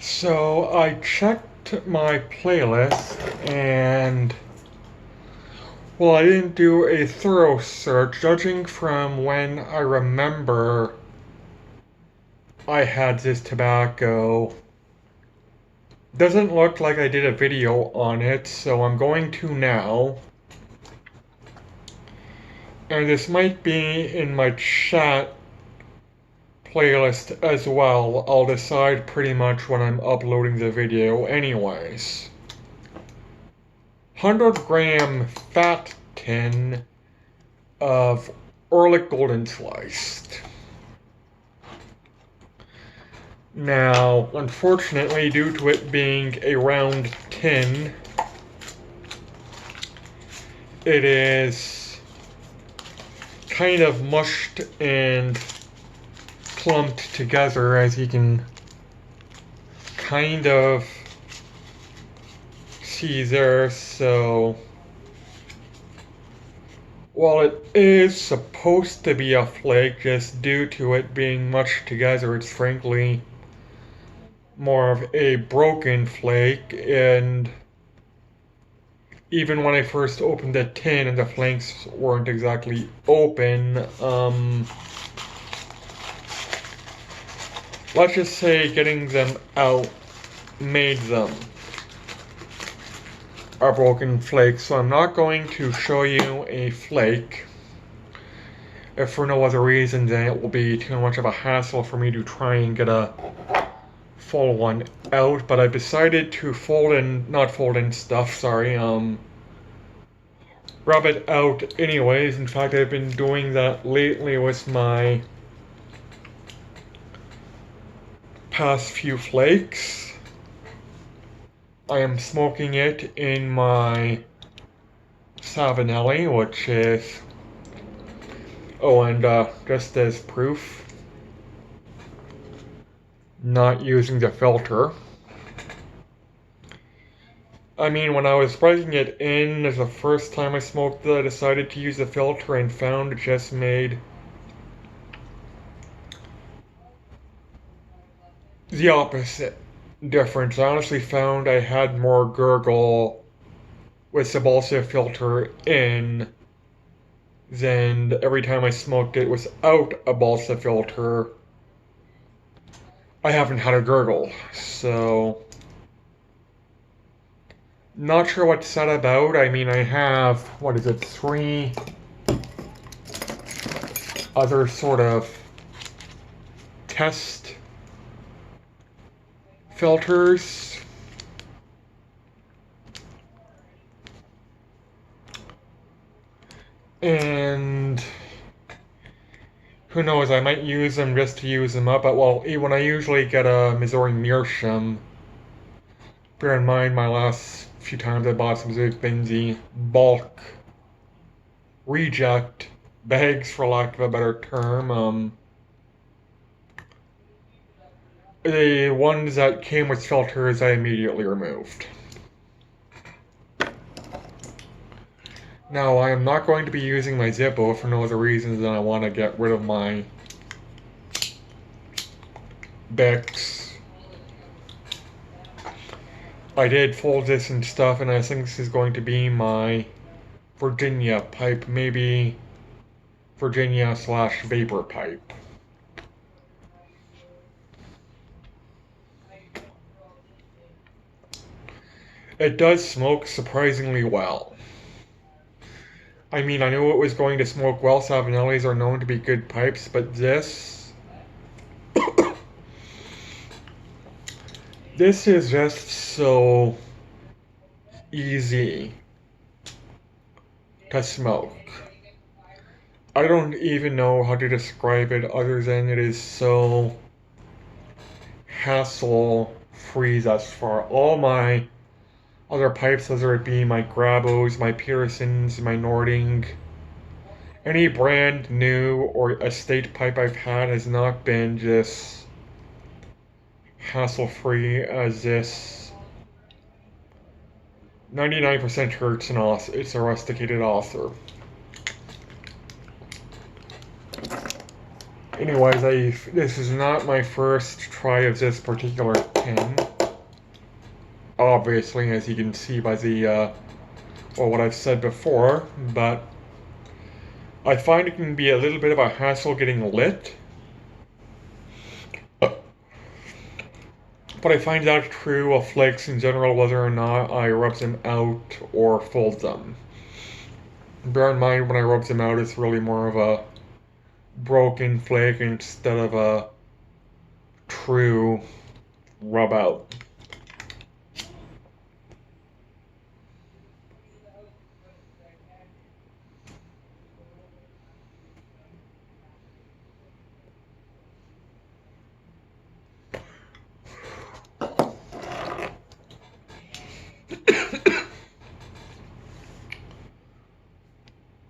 So I checked my playlist and, well, I didn't do a thorough search. Judging from when I remember I had this tobacco, doesn't look like I did a video on it, so I'm going to now. And this might be in my chat playlist as well. I'll decide pretty much when I'm uploading the video anyways. 100-gram fat tin of Orlik golden sliced. Now, unfortunately, due to it being a round tin, it is kind of mushed and clumped together, as you can kind of see there. So while it is supposed to be a flake, just due to it being mushed together, it's frankly more of a broken flake. And even when I first opened the tin and the flanks weren't exactly open, let's just say getting them out made them a broken flake. So I'm not going to show you a flake, if for no other reason than it will be too much of a hassle for me to try and get a full one out. But I decided to rub it out anyways. In fact, I've been doing that lately with my past few flakes. I am smoking it in my Savinelli, which is, just as proof, not using the filter. I mean, when I was breaking it in as the first time I smoked it, I decided to use the filter and found it just made the opposite difference. I honestly found I had more gurgle with the balsa filter in than every time I smoked it without a balsa filter. I haven't had a gurgle, so not sure what's that about. I mean, I have, what is it, 3 other sort of test filters. And who knows, I might use them just to use them up. But well, when I usually get a Missouri Meerschaum, bear in mind my last few times I bought some have been the bulk reject bags, for lack of a better term. The ones that came with filters I immediately removed. Now, I am not going to be using my Zippo for no other reason than I want to get rid of my Bics. I did fold this and stuff, and I think this is going to be my Virginia pipe, maybe Virginia/vapor pipe. It does smoke surprisingly well. I mean, I knew it was going to smoke well. Savinellis are known to be good pipes, but this this is just so easy to smoke. I don't even know how to describe it other than it is so hassle-free thus far. All my other pipes, whether it be my Grabos, my Pearsons, my Nording, any brand new or estate pipe I've had has not been just hassle-free as this. 99% hurts and it's a rusticated author. Anyways, this is not my first try of this particular tin. obviously, as you can see by the, well, what I've said before, but I find it can be a little bit of a hassle getting lit. But I find that true of flakes in general, whether or not I rub them out or fold them. Bear in mind, when I rub them out, it's really more of a broken flake instead of a true rub out.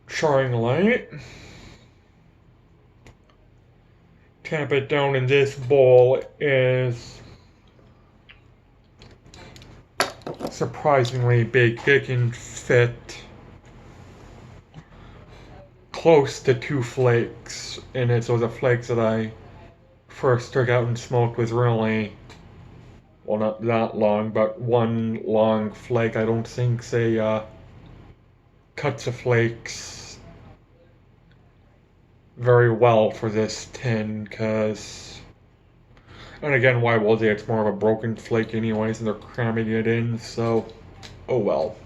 Charring light. Tamp it down in this bowl is surprisingly big. It can fit close to 2 flakes in it. So the flakes that I first took out and smoked was really, well, not that long, but one long flake. I don't think they cuts the flakes very well for this tin, because, and again, why will they? It's more of a broken flake anyways, and they're cramming it in, so, oh well.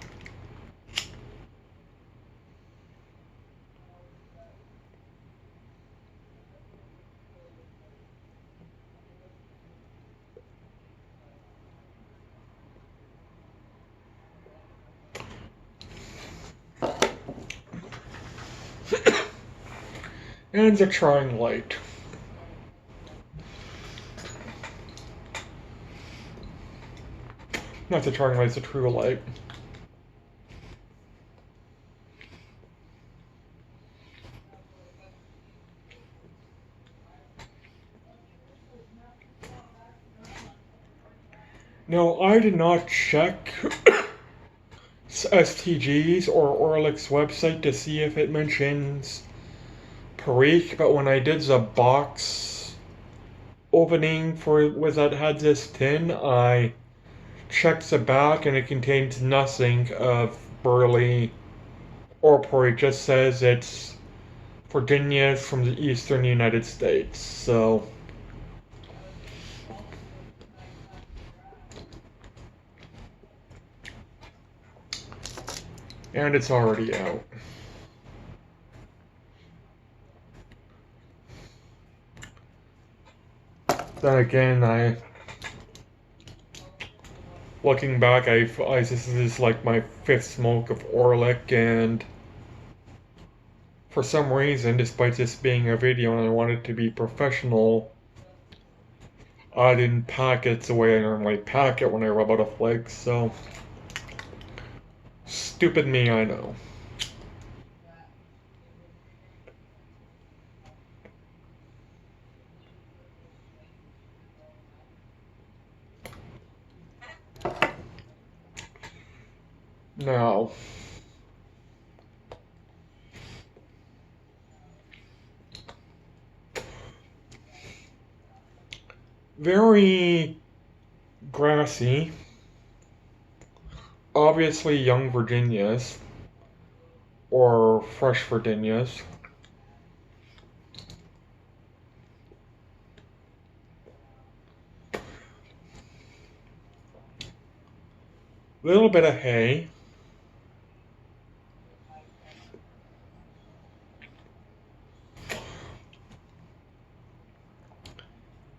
And the trying light. Not the trying light, it's a true light. Now, I did not check STG's or Orlik's website to see if it mentions Parikh, but when I did the box opening for that had this tin, I checked the back and it contains nothing of Burley or Parikh. It just says it's Virginia from the eastern United States, so. And it's already out. Then again, looking back, this is like my 5th smoke of Orlik, and for some reason, despite this being a video and I wanted to be professional, I didn't pack it the way I normally pack it when I rub out a flake, so stupid me, I know. Now, very grassy, obviously young Virginias, or fresh Virginias. Little bit of hay.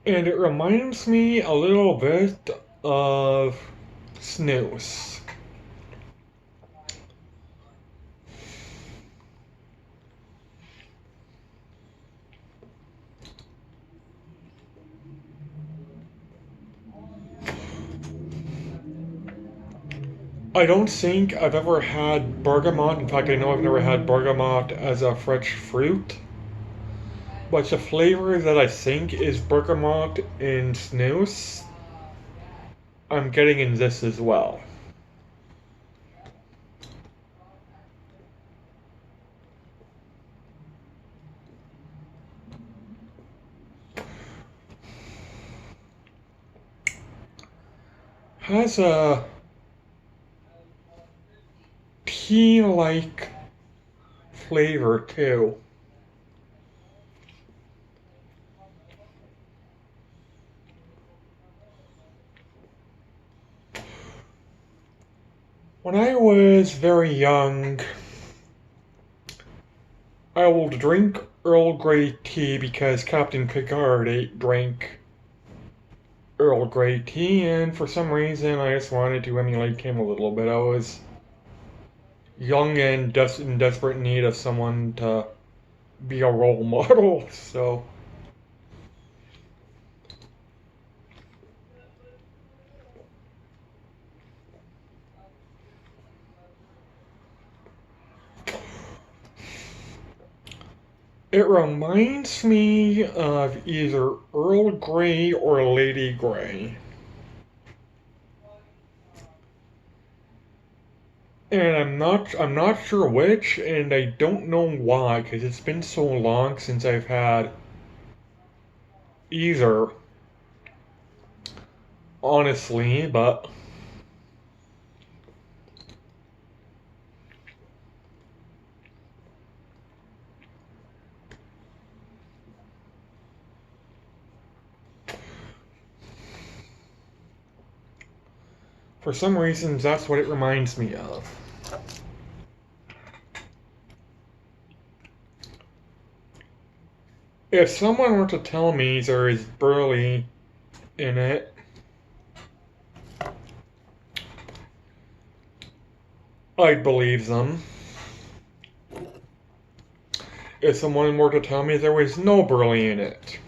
And it reminds me a little bit of snus. I don't think I've ever had bergamot. In fact, I know I've never had bergamot as a fresh fruit. But the flavor that I think is bergamot in snus, I'm getting in this as well. Has a tea-like flavor too. When I was very young, I would drink Earl Grey tea because Captain Picard drank Earl Grey tea, and for some reason I just wanted to emulate him a little bit. I was young and in desperate need of someone to be a role model, so. It reminds me of either Earl Grey or Lady Grey. And I'm not sure which, and I don't know why, because it's been so long since I've had either, honestly, but for some reasons that's what it reminds me of. If someone were to tell me there is burley in it, I'd believe them. If someone were to tell me there was no burley in it,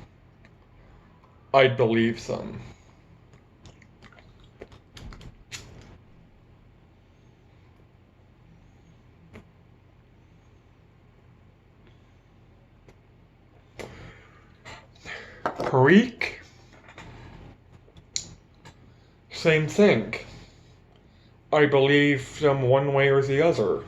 I'd believe them. Perique, same thing. I believe them one way or the other.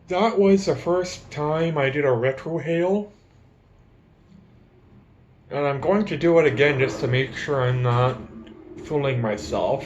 That was the first time I did a retrohale, and I'm going to do it again just to make sure I'm not fooling myself.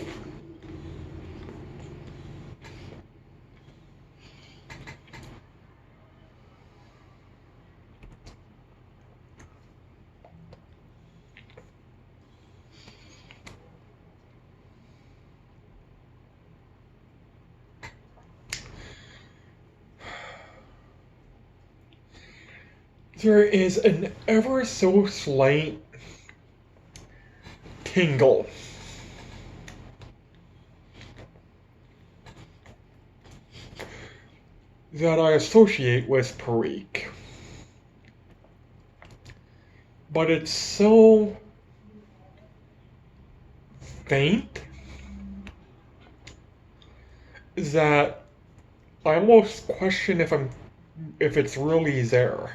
There is an ever so slight tingle that I associate with Perique. But it's so faint that I almost question if it's really there.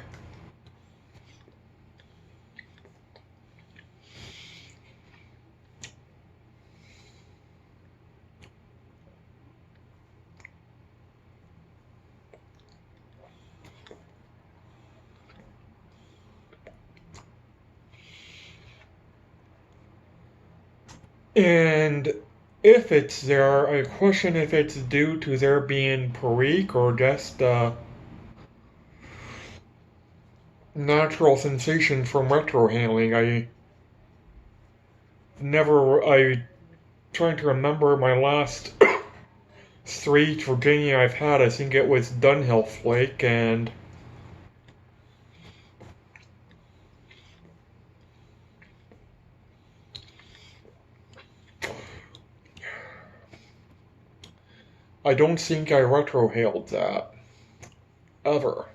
And if it's there, I question if it's due to there being Perique or just natural sensation from retrohaling. I trying to remember my last three Virginia I've had. I think it was Dunhill Flake, and I don't think I retrohaled that ever.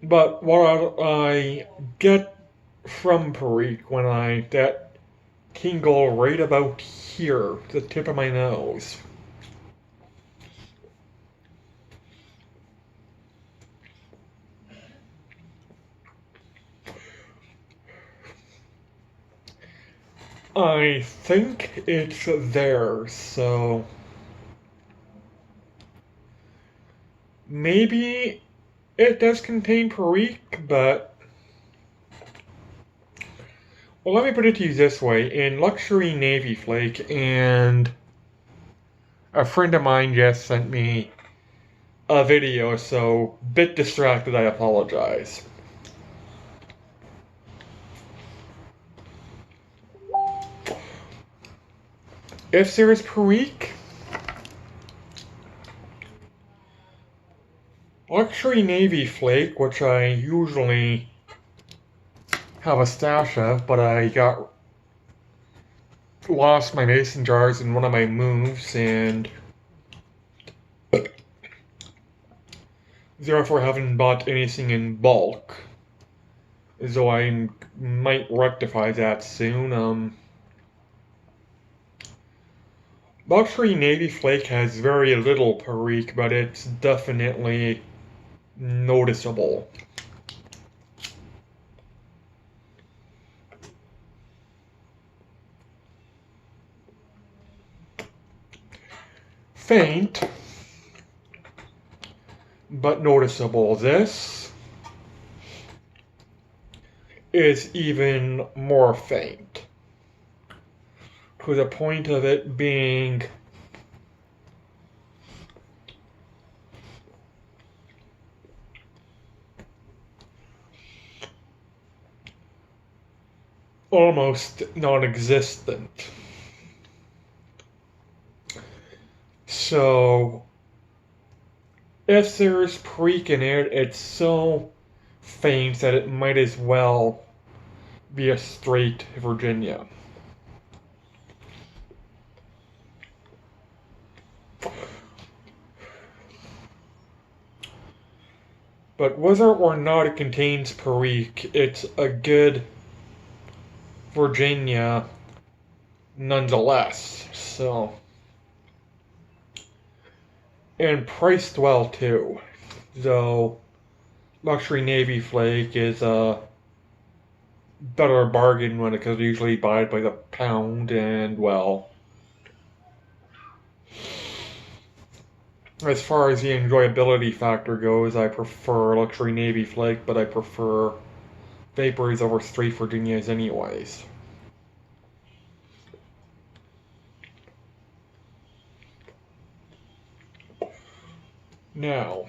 But what I get from Perique when that tingle right about here, the tip of my nose. I think it's there, so maybe it does contain perique, but well, let me put it to you this way. In Luxury Navy Flake, and a friend of mine just sent me a video, so bit distracted, I apologize. If there is perique, Luxury Navy Flake, which I usually have a stash of, but I lost my mason jars in one of my moves, and therefore haven't bought anything in bulk. So I might rectify that soon. Luxury Navy Flake has very little perique, but it's definitely noticeable. Faint, but noticeable. This is even more faint, to the point of it being almost non-existent. So, if there's perique in it, it's so faint that it might as well be a straight Virginia. But whether or not it contains perique, it's a good Virginia nonetheless. So, and priced well too. Though Luxury Navy Flake is a better bargain when it could usually buy it by the pound, and well, as far as the enjoyability factor goes, I prefer Luxury Navy Flake, but I prefer Vapors over straight Virginias anyways. Now,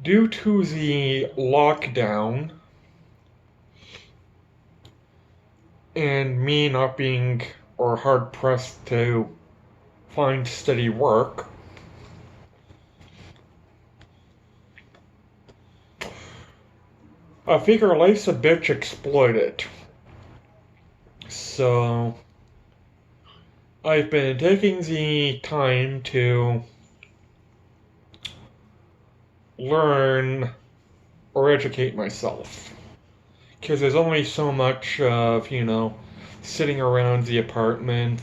due to the lockdown and me not being or hard pressed to find steady work, I figure life's a bitch exploited. So I've been taking the time to learn or educate myself. Because there's only so much of, sitting around the apartment,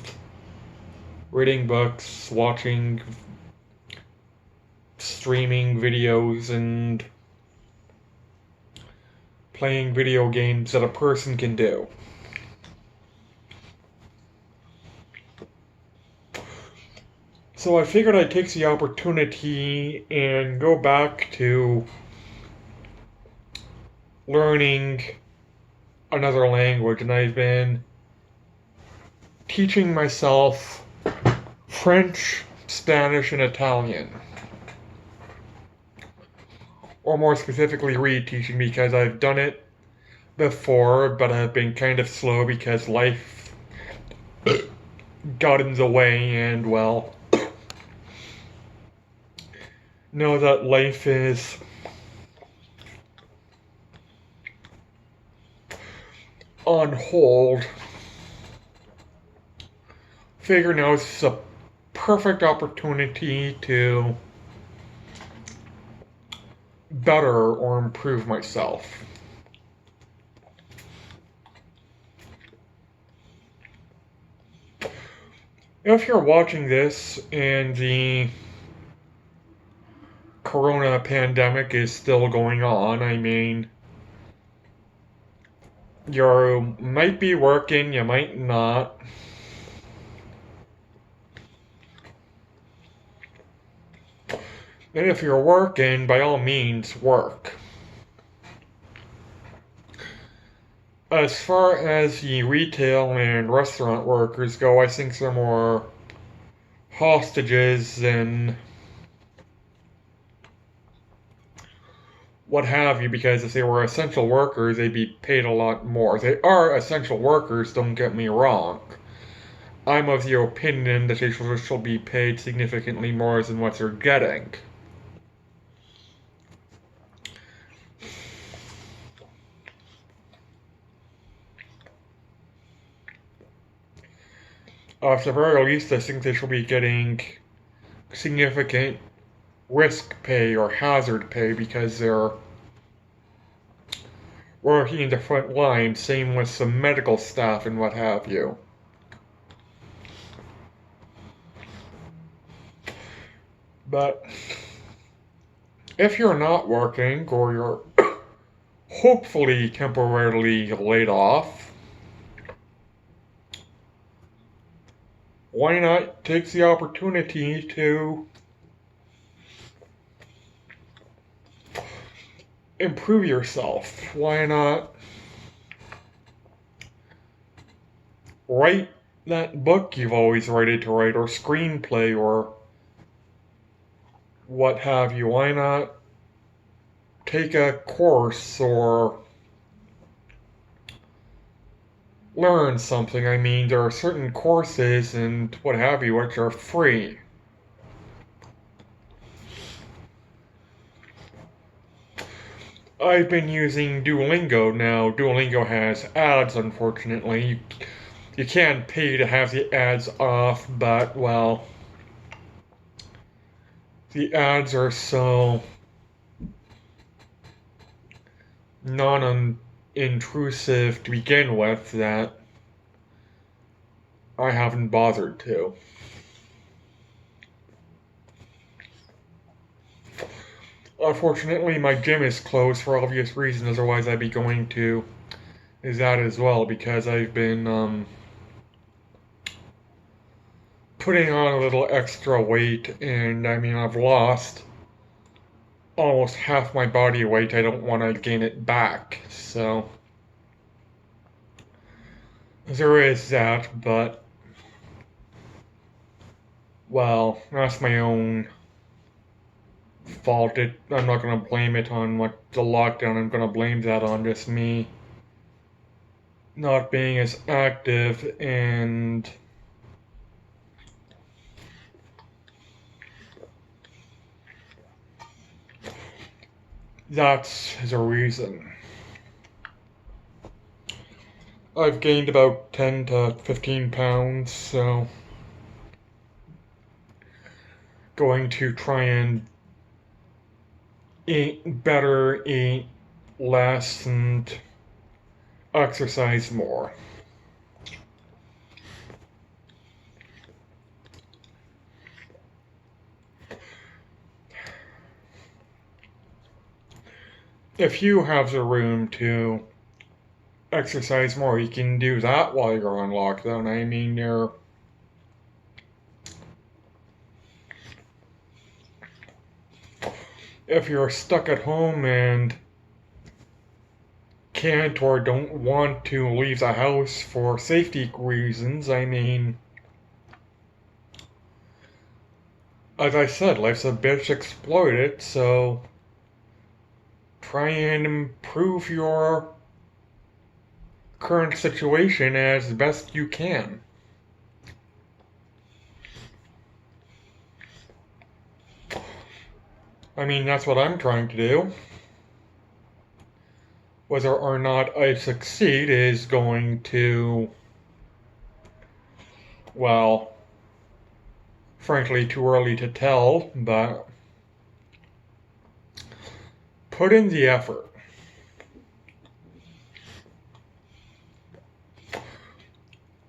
reading books, watching, streaming videos, and playing video games that a person can do. So I figured I'd take the opportunity and go back to learning another language, and I've been teaching myself French, Spanish, and Italian. Or more specifically, reteaching, because I've done it before, but I've been kind of slow because life got in the way, and well, know that life is on hold. Figure now is a perfect opportunity to better or improve myself. If you're watching this and the corona pandemic is still going on, I mean, you might be working, you might not. And if you're working, by all means, work. As far as the retail and restaurant workers go, I think they're more hostages than what have you, because if they were essential workers, they'd be paid a lot more. They are essential workers, don't get me wrong. I'm of the opinion that they should be paid significantly more than what they're getting. At the very least, I think they should be getting significant risk pay or hazard pay because they're working in the front line, same with some medical staff and what have you. But if you're not working or you're hopefully temporarily laid off, why not take the opportunity to improve yourself? Why not write that book you've always wanted to write, or screenplay, or what have you? Why not take a course or learn something? I mean, there are certain courses and what have you which are free. I've been using Duolingo now. Duolingo has ads, unfortunately. You can pay to have the ads off, but, well, the ads are so non-intrusive to begin with that I haven't bothered to. Unfortunately, my gym is closed for obvious reasons, otherwise I'd be going to that as well, because I've been putting on a little extra weight, and I mean, I've lost almost half my body weight. I don't want to gain it back, so there is that, but, well, that's my own fault. I'm not going to blame it on the lockdown. I'm going to blame that on just me not being as active, and that's the reason. I've gained about 10 to 15 pounds, so going to try and eat better, eat less, and exercise more. If you have the room to exercise more, you can do that while you're on lockdown. I mean, if you're stuck at home and can't or don't want to leave the house for safety reasons, I mean, as I said, life's a bitch exploited, so try and improve your current situation as best you can. I mean, that's what I'm trying to do. Whether or not I succeed is going to, well, frankly, too early to tell, but put in the effort.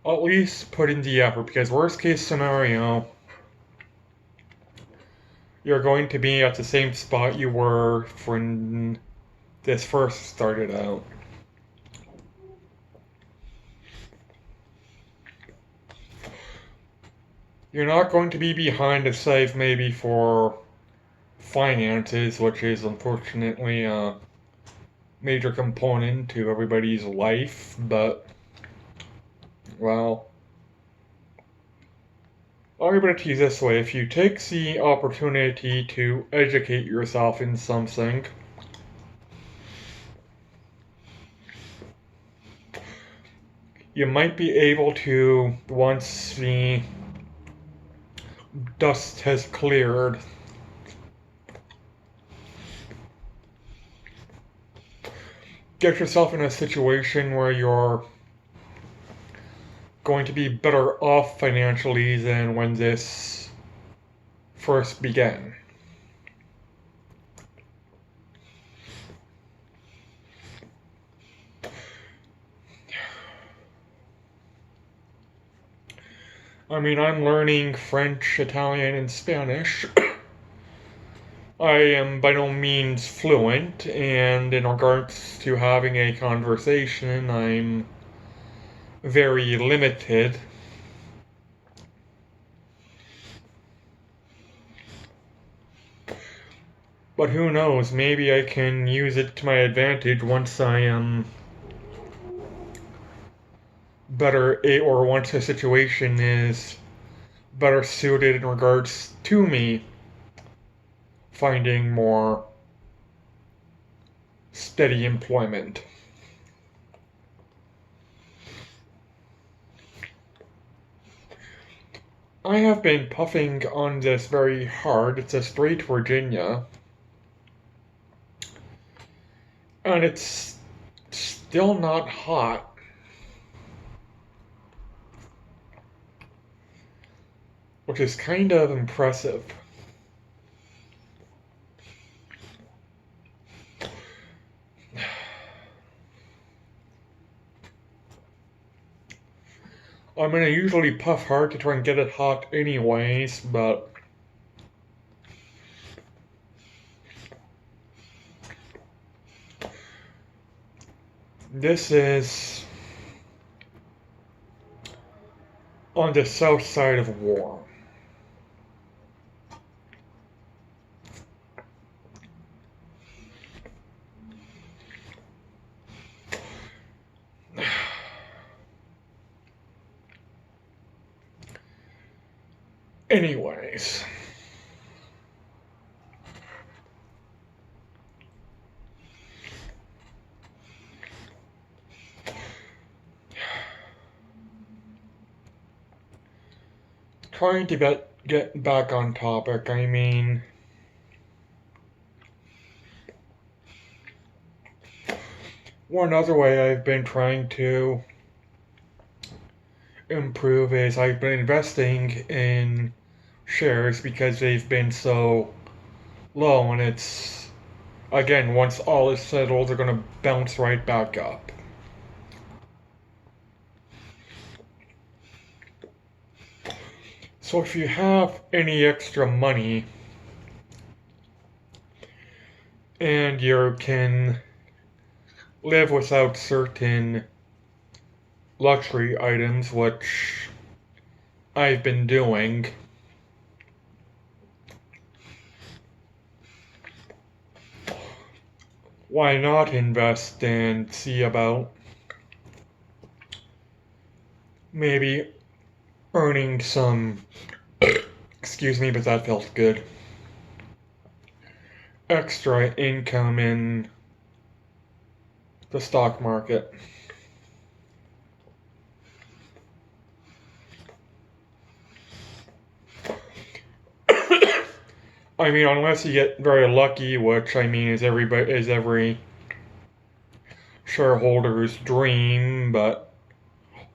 At least put in the effort, because worst case scenario, you're going to be at the same spot you were when this first started out. You're not going to be behind a save maybe for finances, which is unfortunately a major component to everybody's life, but, well, I'll put it to you this way. If you take the opportunity to educate yourself in something, you might be able to, once the dust has cleared, get yourself in a situation where you're going to be better off financially than when this first began. I mean, I'm learning French, Italian, and Spanish. I am by no means fluent, and in regards to having a conversation, I'm very limited. But who knows, maybe I can use it to my advantage once I am better, or once the situation is better suited in regards to me finding more steady employment. I have been puffing on this very hard. It's a straight Virginia. And it's still not hot. Which is kind of impressive. I'm gonna usually puff hard to try and get it hot anyways, but this is on the south side of war. Anyways. Trying to get back on topic, I mean, one other way I've been trying to improve is I've been investing in shares because they've been so low, and it's, again, once all is settled, they're going to bounce right back up. So if you have any extra money and you can live without certain luxury items, which I've been doing, why not invest and see about maybe earning some, excuse me, but that felt good, extra income in the stock market. I mean, unless you get very lucky, which I mean is every shareholder's dream, but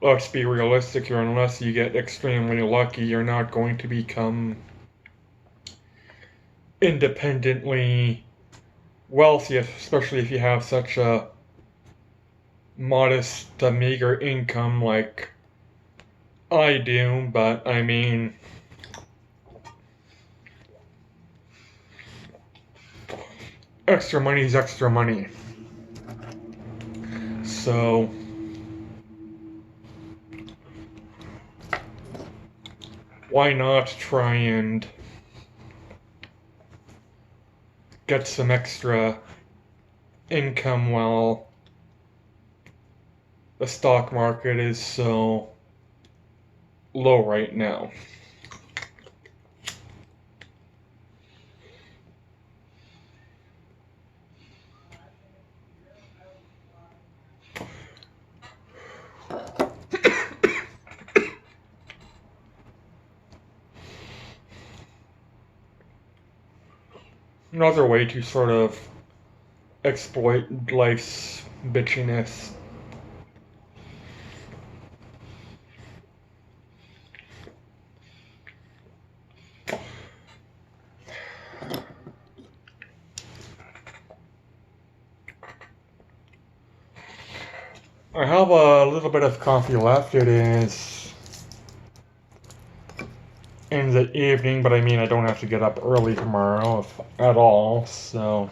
let's be realistic here, unless you get extremely lucky, you're not going to become independently wealthy, especially if you have such a modest, meager income like I do, but I mean, extra money is extra money. So, why not try and get some extra income while the stock market is so low right now. Another way to sort of exploit life's bitchiness. I have a little bit of coffee left. It is in the evening, but I mean I don't have to get up early tomorrow at all, so.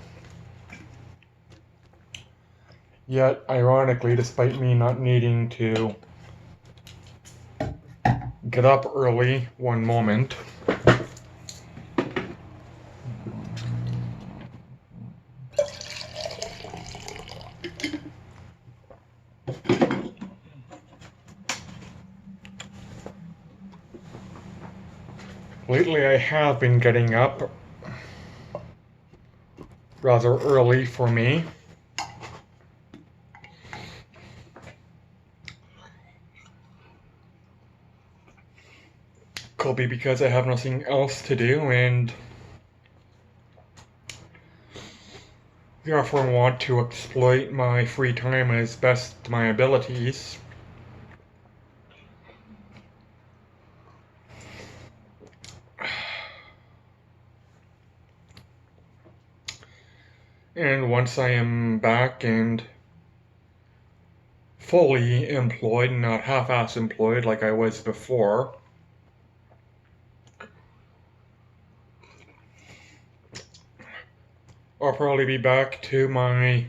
Yet, ironically, despite me not needing to get up early one moment, lately I have been getting up rather early for me. Could be because I have nothing else to do and therefore want to exploit my free time as best my abilities. And once I am back and fully employed, not half-ass employed like I was before, I'll probably be back to my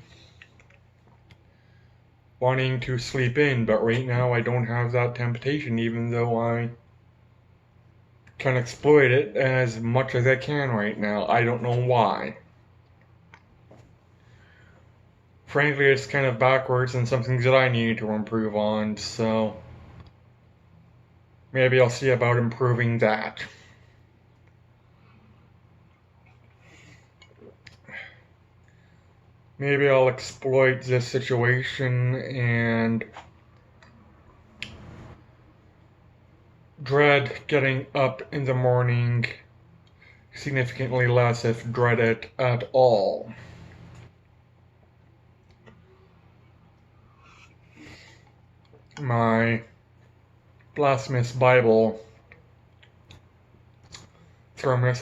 wanting to sleep in, but right now I don't have that temptation, even though I can exploit it as much as I can right now. I don't know why. Frankly, it's kind of backwards and some things that I need to improve on, so maybe I'll see about improving that. Maybe I'll exploit this situation and dread getting up in the morning significantly less, if dread it at all. My blasphemous Bible thermos